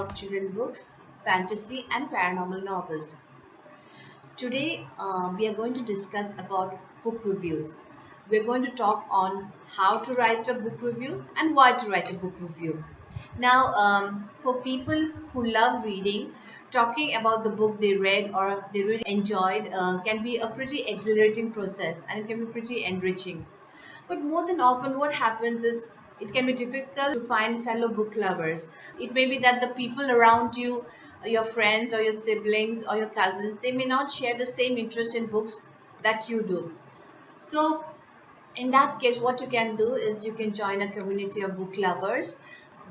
about children books, fantasy and paranormal novels. Today we are going to discuss about book reviews. We are going to talk on how to write a book review and why to write a book review. Now, for people who love reading, talking about the book they read or they really enjoyed can be a pretty exhilarating process, and it can be pretty enriching. But more than often, what happens is it can be difficult to find fellow book lovers. It may be that the people around you, your friends or your siblings or your cousins, they may not share the same interest in books that you do. So in that case, what you can do is you can join a community of book lovers.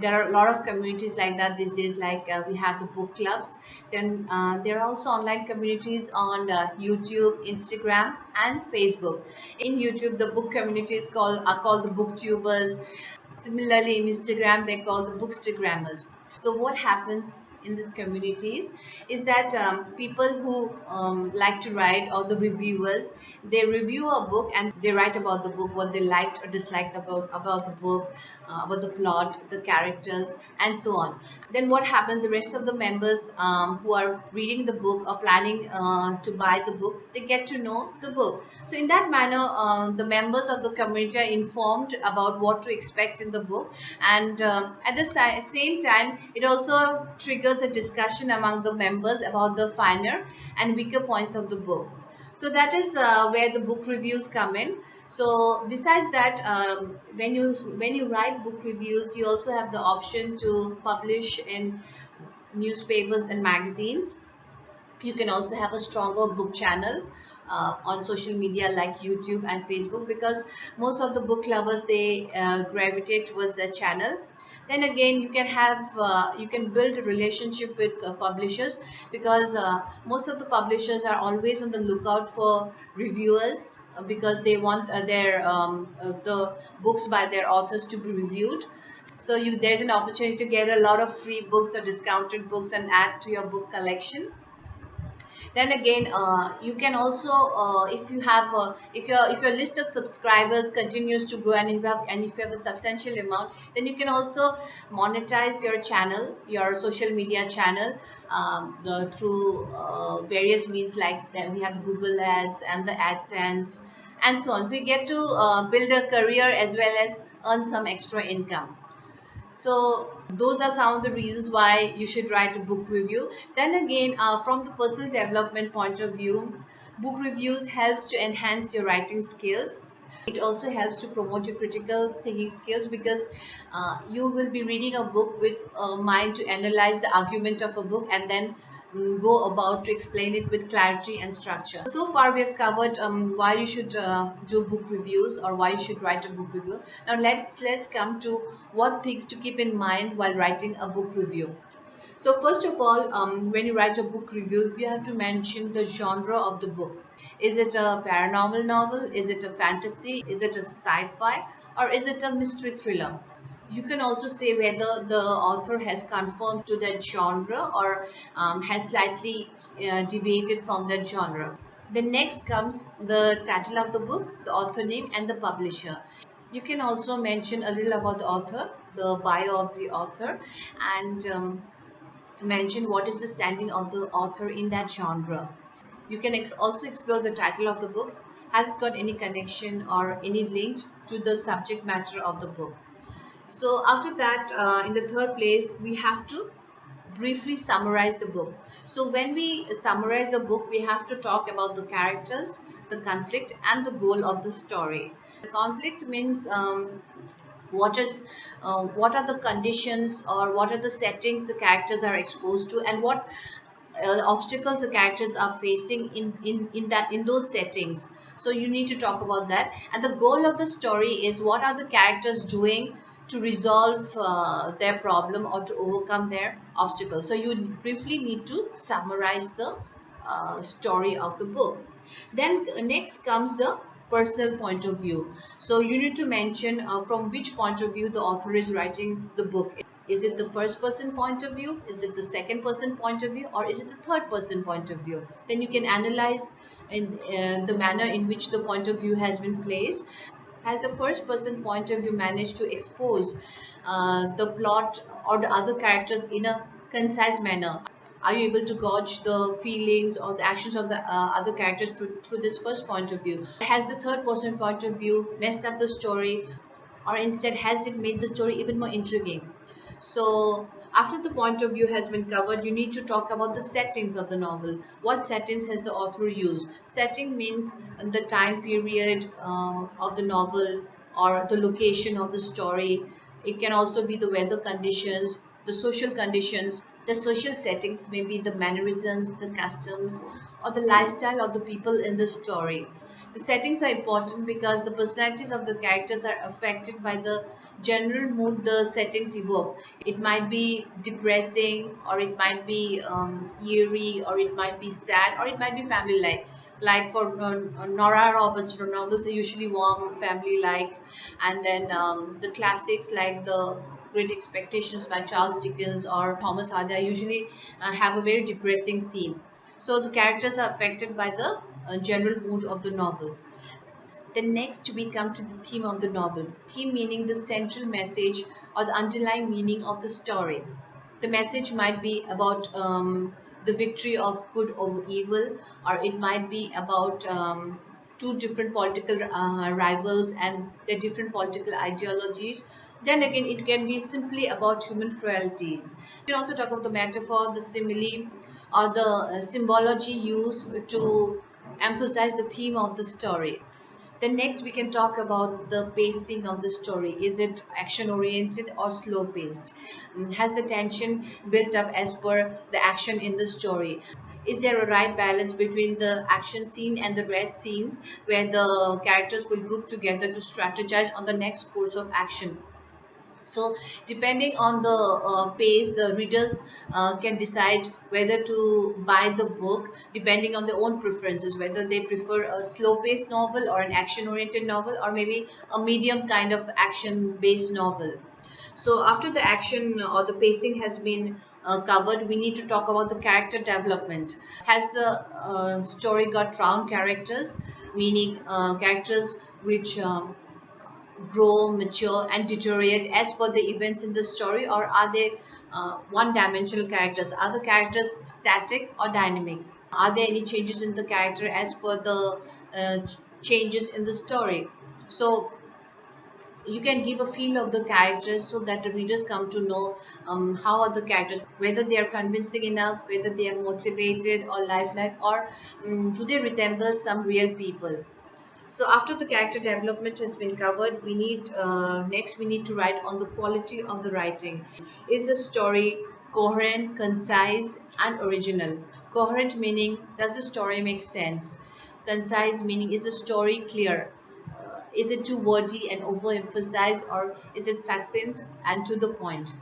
There are a lot of communities like that these days, like we have the book clubs. Then there are also online communities on YouTube, Instagram and Facebook. In YouTube, the book communities are called the booktubers. Similarly, in Instagram, they're called the bookstagrammers. So what happens in these communities is that people who like to write, or the reviewers, they review a book and they write about the book, what they liked or disliked about the book, about the plot, the characters and so on. Then what happens, the rest of the members who are reading the book or planning to buy the book, they get to know the book. So in that manner, the members of the community are informed about what to expect in the book, and at the same time it also triggers a discussion among the members about the finer and weaker points of the book. So that is where the book reviews come in. So besides that, when you write book reviews, you also have the option to publish in newspapers and magazines. You can also have a stronger book channel on social media like YouTube and Facebook, because most of the book lovers, they gravitate towards their channel. Then again, you can build a relationship with publishers, because most of the publishers are always on the lookout for reviewers, because they want the books by their authors to be reviewed. So there's an opportunity to get a lot of free books or discounted books and add to your book collection. Then again, you can also, if your list of subscribers continues to grow, and if you have a substantial amount, then you can also monetize your channel, your social media channel, through various means, like we have the Google ads and the AdSense and so on. So you get to build a career as well as earn some extra income. So those are some of the reasons why you should write a book review. Then again, from the personal development point of view, book reviews helps to enhance your writing skills. It also helps to promote your critical thinking skills, because you will be reading a book with a mind to analyze the argument of a book and then go about to explain it with clarity and structure. So far we have covered why you should do book reviews, or why you should write a book review. Now let's come to what things to keep in mind while writing a book review. So first of all, when you write a book review, you have to mention the genre of the book. Is it a paranormal novel? Is it a fantasy? Is it a sci-fi? Or is it a mystery thriller? You can also say whether the author has conformed to that genre, or has slightly deviated from that genre. Then next comes the title of the book, the author name and the publisher. You can also mention a little about the author, the bio of the author, and mention what is the standing of the author in that genre. You can also explore the title of the book. Has it got any connection or any link to the subject matter of the book? So after that, in the third place, we have to briefly summarize the book. So when we summarize the book, we have to talk about the characters, the conflict and the goal of the story. The conflict means what are the conditions, or what are the settings the characters are exposed to, and what obstacles the characters are facing in those settings. So you need to talk about that. And the goal of the story is what are the characters doing to resolve their problem or to overcome their obstacles. So you briefly need to summarize the story of the book. Then next comes the personal point of view. So you need to mention from which point of view the author is writing the book. Is it the first person point of view? Is it the second person point of view? Or is it the third person point of view? Then you can analyze in the manner in which the point of view has been placed. Has the first person point of view managed to expose the plot or the other characters in a concise manner? Are you able to gauge the feelings or the actions of the other characters through this first point of view? Has the third person point of view messed up the story, or instead has it made the story even more intriguing? So after the point of view has been covered, you need to talk about the settings of the novel. What settings has the author used? Setting means the time period of the novel or the location of the story. It can also be the weather conditions, the social conditions. The social settings may be the mannerisms, the customs, or the lifestyle of the people in the story. The settings are important because the personalities of the characters are affected by the general mood the settings evoke. It might be depressing, or it might be eerie, or it might be sad, or it might be family-like. Like for Nora Roberts, her novels are usually warm, family-like, and then the classics like the Great Expectations by Charles Dickens or Thomas Hardy usually have a very depressing scene. So the characters are affected by the general mood of the novel. Then next we come to the theme of the novel. Theme meaning the central message or the underlying meaning of the story. The message might be about the victory of good over evil, or it might be about two different political rivals and their different political ideologies. Then again, it can be simply about human frailties. You can also talk about the metaphor, the simile, or the symbology used to emphasize the theme of the story. Then next we can talk about the pacing of the story. Is it action oriented or slow paced? Has the tension built up as per the action in the story? Is there a right balance between the action scene and the rest scenes where the characters will group together to strategize on the next course of action? So depending on the pace, the readers can decide whether to buy the book depending on their own preferences, whether they prefer a slow paced novel or an action oriented novel, or maybe a medium kind of action based novel. So after the action or the pacing has been covered, we need to talk about the character development. Has the story got round characters, meaning characters which grow, mature, and deteriorate as per the events in the story, or are they one-dimensional characters? Are the characters static or dynamic? Are there any changes in the character as per the changes in the story? So you can give a feel of the characters so that the readers come to know how are the characters, whether they are convincing enough, whether they are motivated or lifelike, or do they resemble some real people. So after the character development has been covered, we need next we need to write on the quality of the writing. Is the story coherent, concise, and original? Coherent meaning, does the story make sense? Concise meaning, is the story clear? Is it too wordy and overemphasized, or is it succinct and to the point?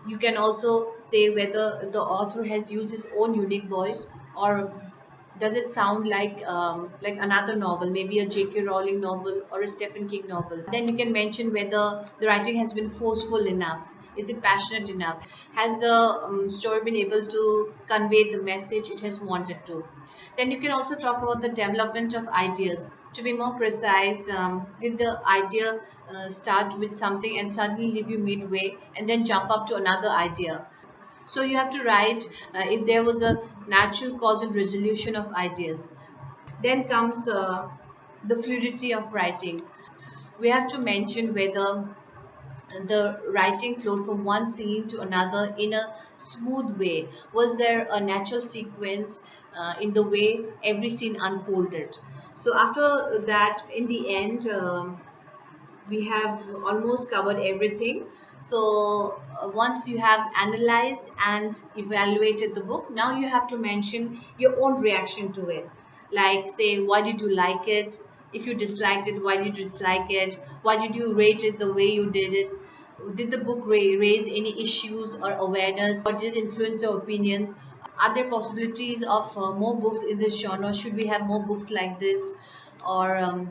You can also say whether the author has used his own unique voice, or does it sound like another novel, maybe a J.K. Rowling novel or a Stephen King novel? Then you can mention whether the writing has been forceful enough. Is it passionate enough? Has the story been able to convey the message it has wanted to? Then you can also talk about the development of ideas. To be more precise, did the idea start with something and suddenly leave you midway and then jump up to another idea? So you have to write if there was a natural cause and resolution of ideas. Then comes the fluidity of writing. We have to mention whether the writing flowed from one scene to another in a smooth way. Was there a natural sequence in the way every scene unfolded? So after that, in the end, we have almost covered everything. So once you have analyzed and evaluated the book, now you have to mention your own reaction to it. Like, say, why did you like it? If you disliked it, why did you dislike it? Why did you rate it the way you did it? Did the book raise any issues or awareness, or did it influence your opinions? Are there possibilities of more books in this genre? Should we have more books like this? Or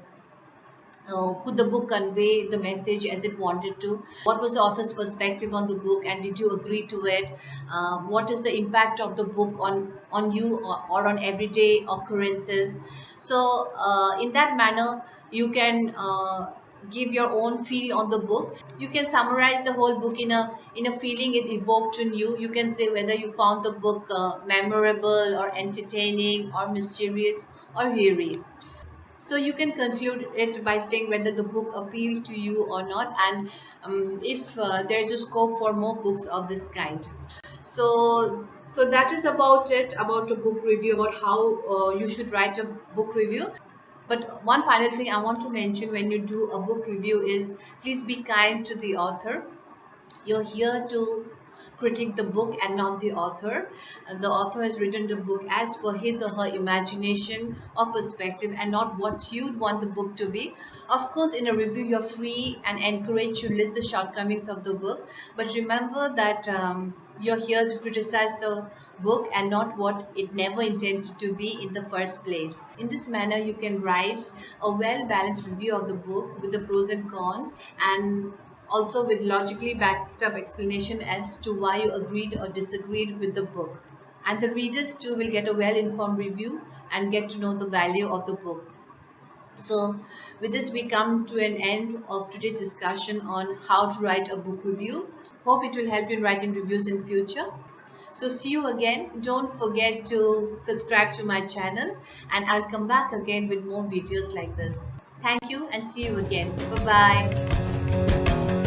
could the book convey the message as it wanted to? What was the author's perspective on the book, and did you agree to it? What is the impact of the book on you, or on everyday occurrences? So in that manner you can give your own feel on the book. You can summarize the whole book in a feeling it evoked in you. You can say whether you found the book memorable or entertaining or mysterious or eerie. So you can conclude it by saying whether the book appealed to you or not, and if there is a scope for more books of this kind. So that is about it, about a book review, about how you should write a book review. But one final thing I want to mention when you do a book review is, please be kind to the author. You're here to critique the book and not the author. The author has written the book as per his or her imagination or perspective, and not what you'd want the book to be. Of course, in a review, you're free and encouraged to list the shortcomings of the book. But remember that you're here to criticize the book and not what it never intended to be in the first place. In this manner, you can write a well-balanced review of the book with the pros and cons, and also with logically backed up explanation as to why you agreed or disagreed with the book. And the readers too will get a well-informed review and get to know the value of the book. So with this, we come to an end of today's discussion on how to write a book review. Hope it will help you in writing reviews in future. So see you again. Don't forget to subscribe to my channel, and I'll come back again with more videos like this. Thank you and see you again. Bye bye.